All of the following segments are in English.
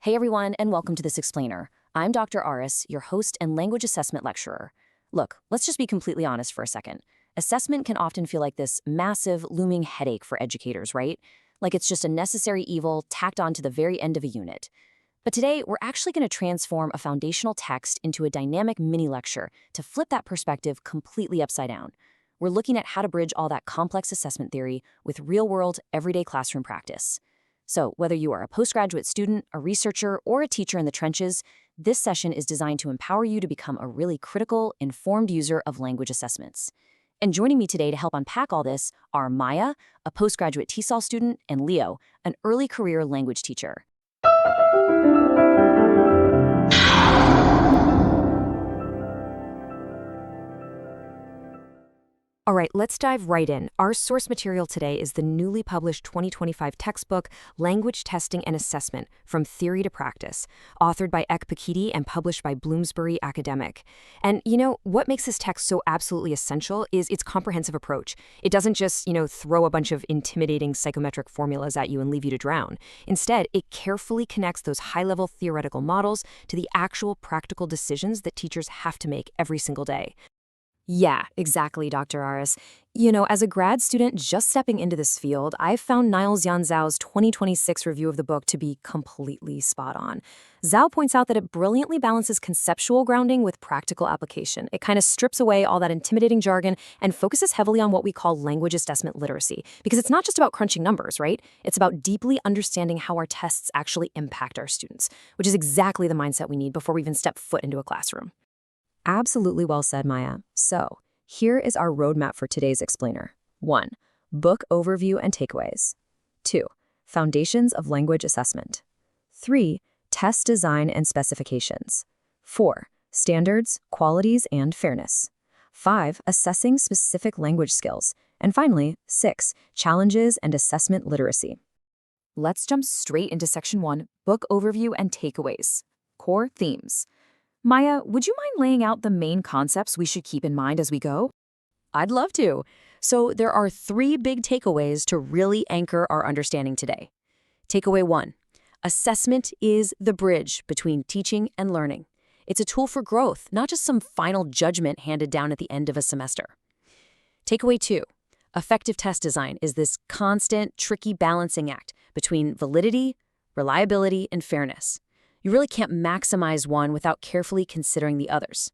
Hey everyone, and welcome to This Explainer. I'm Dr. Aris, your host and language assessment lecturer. Look, let's just be completely honest for a second. Assessment can often feel like this massive, looming headache for educators, right? Like it's just a necessary evil tacked on to the very end of a unit. But today, we're actually going to transform a foundational text into a dynamic mini-lecture to flip that perspective completely upside down. We're looking at how to bridge all that complex assessment theory with real-world, everyday classroom practice. So, whether you are a postgraduate student, a researcher, or a teacher in the trenches, this session is designed to empower you to become a really critical, informed user of language assessments. And joining me today to help unpack all this are Maya, a postgraduate TESOL student, and Leo, an early career language teacher. All right, let's dive right in. Our source material today is the newly published 2025 textbook, Language Testing and Assessment, From Theory to Practice, authored by Aek Phakiti and published by Bloomsbury Academic. And, what makes this text so absolutely essential is its comprehensive approach. It doesn't just, throw a bunch of intimidating psychometric formulas at you and leave you to drown. Instead, it carefully connects those high-level theoretical models to the actual practical decisions that teachers have to make every single day. Yeah, exactly, Dr. Aris. As a grad student just stepping into this field, I've found Niles Yan Zhao's 2026 review of the book to be completely spot on. Zhao points out that it brilliantly balances conceptual grounding with practical application. It kind of strips away all that intimidating jargon and focuses heavily on what we call language assessment literacy, because it's not just about crunching numbers, right? It's about deeply understanding how our tests actually impact our students, which is exactly the mindset we need before we even step foot into a classroom. Absolutely well said, Maya. So, here is our roadmap for today's explainer. 1. Book overview and takeaways. 2. Foundations of language assessment. 3. Test design and specifications. 4. Standards, qualities, and fairness. 5. Assessing specific language skills. And finally, 6. Challenges and assessment literacy. Let's jump straight into Section 1, Book overview and takeaways. Core themes. Maya, would you mind laying out the main concepts we should keep in mind as we go? I'd love to. So there are 3 big takeaways to really anchor our understanding today. Takeaway 1. Assessment is the bridge between teaching and learning. It's a tool for growth, not just some final judgment handed down at the end of a semester. Takeaway 2. Effective test design is this constant, tricky balancing act between validity, reliability, and fairness. You really can't maximize one without carefully considering the others.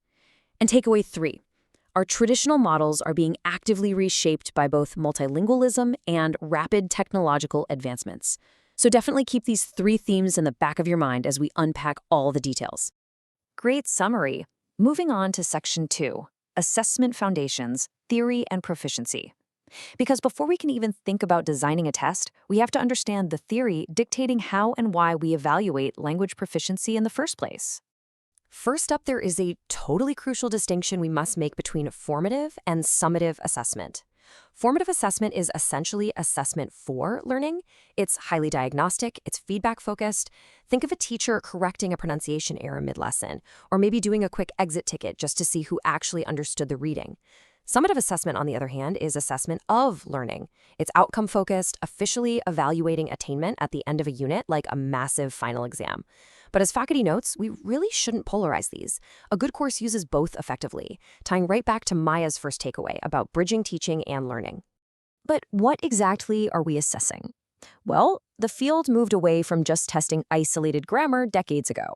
And takeaway 3, our traditional models are being actively reshaped by both multilingualism and rapid technological advancements. So definitely keep these 3 themes in the back of your mind as we unpack all the details. Great summary. Moving on to Section 2, Assessment Foundations, Theory and Proficiency. Because before we can even think about designing a test, we have to understand the theory dictating how and why we evaluate language proficiency in the first place. First up, there is a totally crucial distinction we must make between formative and summative assessment. Formative assessment is essentially assessment for learning. It's highly diagnostic, it's feedback-focused. Think of a teacher correcting a pronunciation error mid-lesson, or maybe doing a quick exit ticket just to see who actually understood the reading. Summative assessment, on the other hand, is assessment of learning. It's outcome-focused, officially evaluating attainment at the end of a unit like a massive final exam. But as Phakiti notes, we really shouldn't polarize these. A good course uses both effectively, tying right back to Maya's first takeaway about bridging teaching and learning. But what exactly are we assessing? Well, the field moved away from just testing isolated grammar decades ago.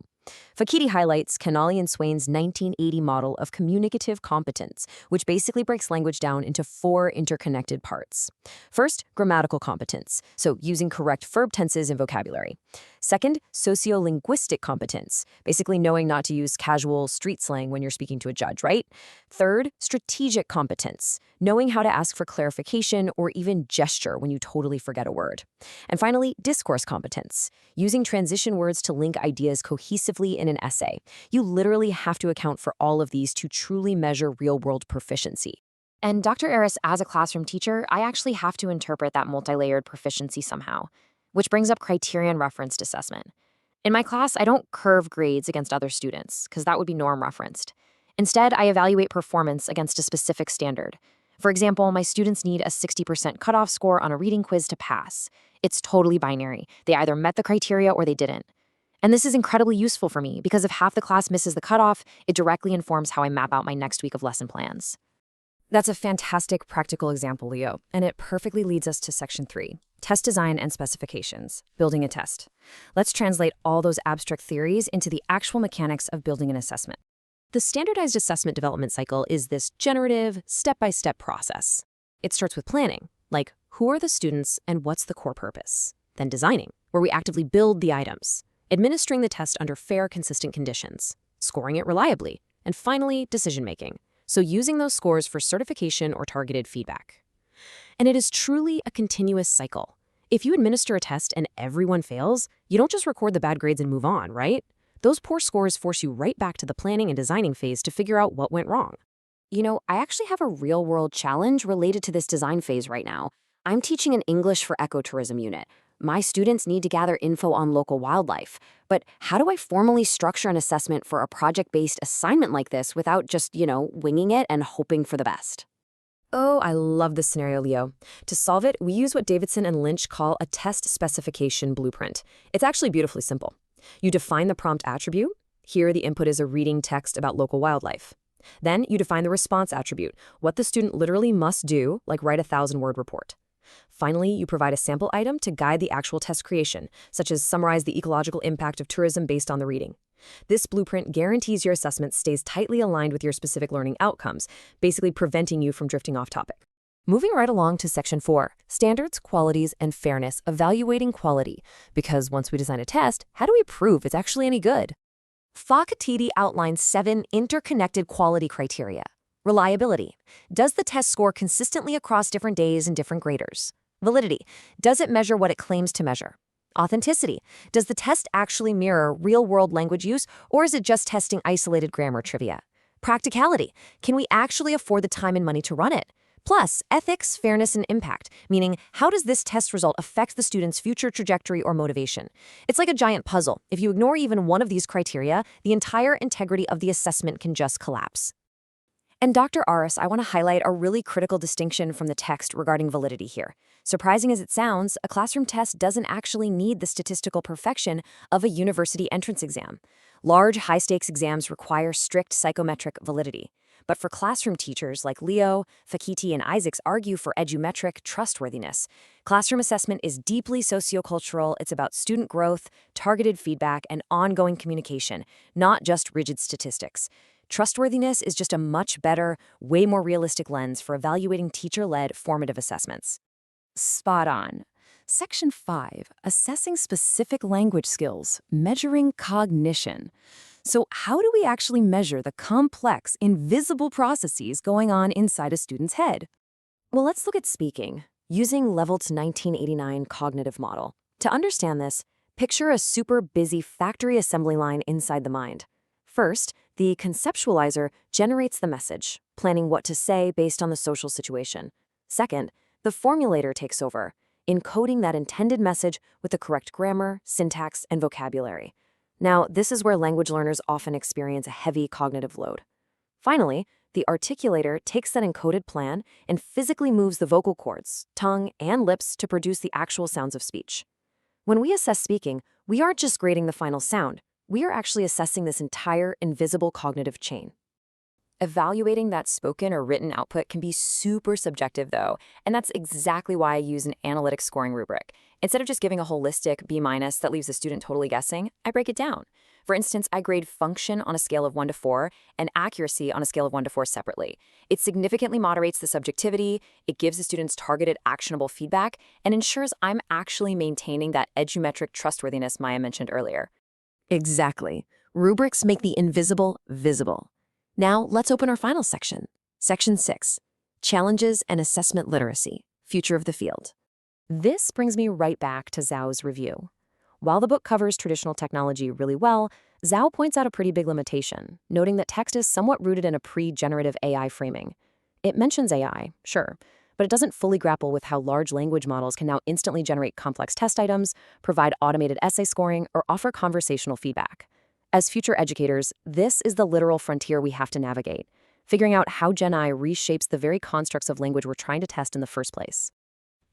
Phakiti highlights Canali and Swain's 1980 model of communicative competence, which basically breaks language down into 4 interconnected parts. First, grammatical competence, so using correct verb tenses and vocabulary. Second, sociolinguistic competence, basically knowing not to use casual street slang when you're speaking to a judge, right? Third, strategic competence, knowing how to ask for clarification or even gesture when you totally forget a word. And finally, discourse competence, using transition words to link ideas cohesively in an essay. You literally have to account for all of these to truly measure real-world proficiency. And Dr. Aris, as a classroom teacher, I actually have to interpret that multi-layered proficiency somehow, which brings up criterion-referenced assessment. In my class, I don't curve grades against other students, because that would be norm-referenced. Instead, I evaluate performance against a specific standard. For example, my students need a 60% cutoff score on a reading quiz to pass. It's totally binary. They either met the criteria or they didn't. And this is incredibly useful for me because if half the class misses the cutoff, it directly informs how I map out my next week of lesson plans. That's a fantastic practical example, Leo, and it perfectly leads us to Section 3, Test Design and Specifications, Building a Test. Let's translate all those abstract theories into the actual mechanics of building an assessment. The standardized assessment development cycle is this generative, step-by-step process. It starts with planning, like who are the students and what's the core purpose? Then designing, where we actively build the items, administering the test under fair, consistent conditions, scoring it reliably, and finally, decision-making. So using those scores for certification or targeted feedback. And it is truly a continuous cycle. If you administer a test and everyone fails, you don't just record the bad grades and move on, right? Those poor scores force you right back to the planning and designing phase to figure out what went wrong. I actually have a real-world challenge related to this design phase right now. I'm teaching an English for ecotourism unit. My students need to gather info on local wildlife. But how do I formally structure an assessment for a project-based assignment like this without just, winging it and hoping for the best? Oh, I love this scenario, Leo. To solve it, we use what Davidson and Lynch call a test specification blueprint. It's actually beautifully simple. You define the prompt attribute. Here, the input is a reading text about local wildlife. Then you define the response attribute, what the student literally must do, like write a 1,000-word report. Finally, you provide a sample item to guide the actual test creation, such as summarize the ecological impact of tourism based on the reading. This blueprint guarantees your assessment stays tightly aligned with your specific learning outcomes, basically preventing you from drifting off topic. Moving right along to Section 4, Standards, Qualities, and Fairness, Evaluating Quality. Because once we design a test, how do we prove it's actually any good? Phakiti outlines 7 interconnected quality criteria. Reliability. Does the test score consistently across different days and different graders? Validity. Does it measure what it claims to measure? Authenticity. Does the test actually mirror real-world language use, or is it just testing isolated grammar trivia? Practicality. Can we actually afford the time and money to run it? Plus, ethics, fairness, and impact, meaning how does this test result affect the student's future trajectory or motivation? It's like a giant puzzle. If you ignore even one of these criteria, the entire integrity of the assessment can just collapse. And Dr. Aris, I want to highlight a really critical distinction from the text regarding validity here. Surprising as it sounds, a classroom test doesn't actually need the statistical perfection of a university entrance exam. Large, high-stakes exams require strict psychometric validity. But for classroom teachers like Leo, Phakiti, and Isaacs argue for edumetric trustworthiness. Classroom assessment is deeply sociocultural. It's about student growth, targeted feedback, and ongoing communication, not just rigid statistics. Trustworthiness is just a much better, way more realistic lens for evaluating teacher-led formative assessments. Spot on. Section 5, Assessing Specific Language Skills, Measuring Cognition. So how do we actually measure the complex, invisible processes going on inside a student's head? Well, let's look at speaking, using Levelt's 1989 cognitive model. To understand this, picture a super busy factory assembly line inside the mind. First, the conceptualizer generates the message, planning what to say based on the social situation. Second, the formulator takes over, encoding that intended message with the correct grammar, syntax, and vocabulary. Now, this is where language learners often experience a heavy cognitive load. Finally, the articulator takes that encoded plan and physically moves the vocal cords, tongue, and lips to produce the actual sounds of speech. When we assess speaking, we aren't just grading the final sound. We are actually assessing this entire invisible cognitive chain. Evaluating that spoken or written output can be super subjective, though, and that's exactly why I use an analytic scoring rubric. Instead of just giving a holistic B- that leaves the student totally guessing, I break it down. For instance, I grade function on a scale of 1 to 4 and accuracy on a scale of 1 to 4 separately. It significantly moderates the subjectivity, it gives the students targeted, actionable feedback, and ensures I'm actually maintaining that edumetric trustworthiness Maya mentioned earlier. Exactly. Rubrics make the invisible visible. Now, let's open our final section. Section 6, Challenges and Assessment Literacy, Future of the Field. This brings me right back to Zhao's review. While the book covers traditional technology really well, Zhao points out a pretty big limitation, noting that text is somewhat rooted in a pre-generative AI framing. It mentions AI, sure, but it doesn't fully grapple with how large language models can now instantly generate complex test items, provide automated essay scoring, or offer conversational feedback. As future educators, this is the literal frontier we have to navigate, figuring out how Gen AI reshapes the very constructs of language we're trying to test in the first place.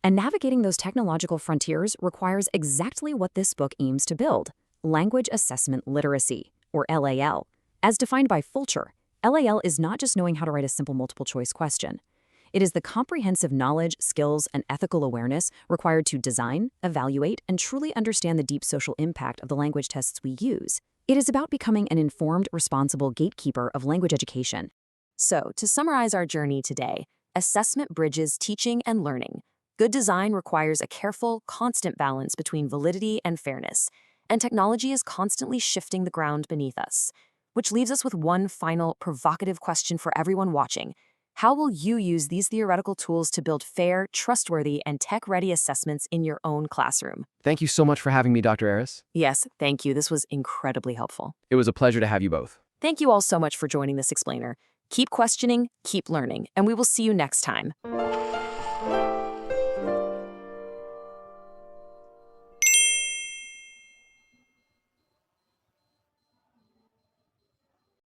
And navigating those technological frontiers requires exactly what this book aims to build, Language Assessment Literacy, or LAL. As defined by Fulcher, LAL is not just knowing how to write a simple multiple-choice question. It is the comprehensive knowledge, skills, and ethical awareness required to design, evaluate, and truly understand the deep social impact of the language tests we use. It is about becoming an informed, responsible gatekeeper of language education. So, to summarize our journey today, assessment bridges teaching and learning. Good design requires a careful, constant balance between validity and fairness, and technology is constantly shifting the ground beneath us. Which leaves us with one final, provocative question for everyone watching. How will you use these theoretical tools to build fair, trustworthy, and tech-ready assessments in your own classroom? Thank you so much for having me, Dr. Aris. Yes, thank you. This was incredibly helpful. It was a pleasure to have you both. Thank you all so much for joining this explainer. Keep questioning, keep learning, and we will see you next time.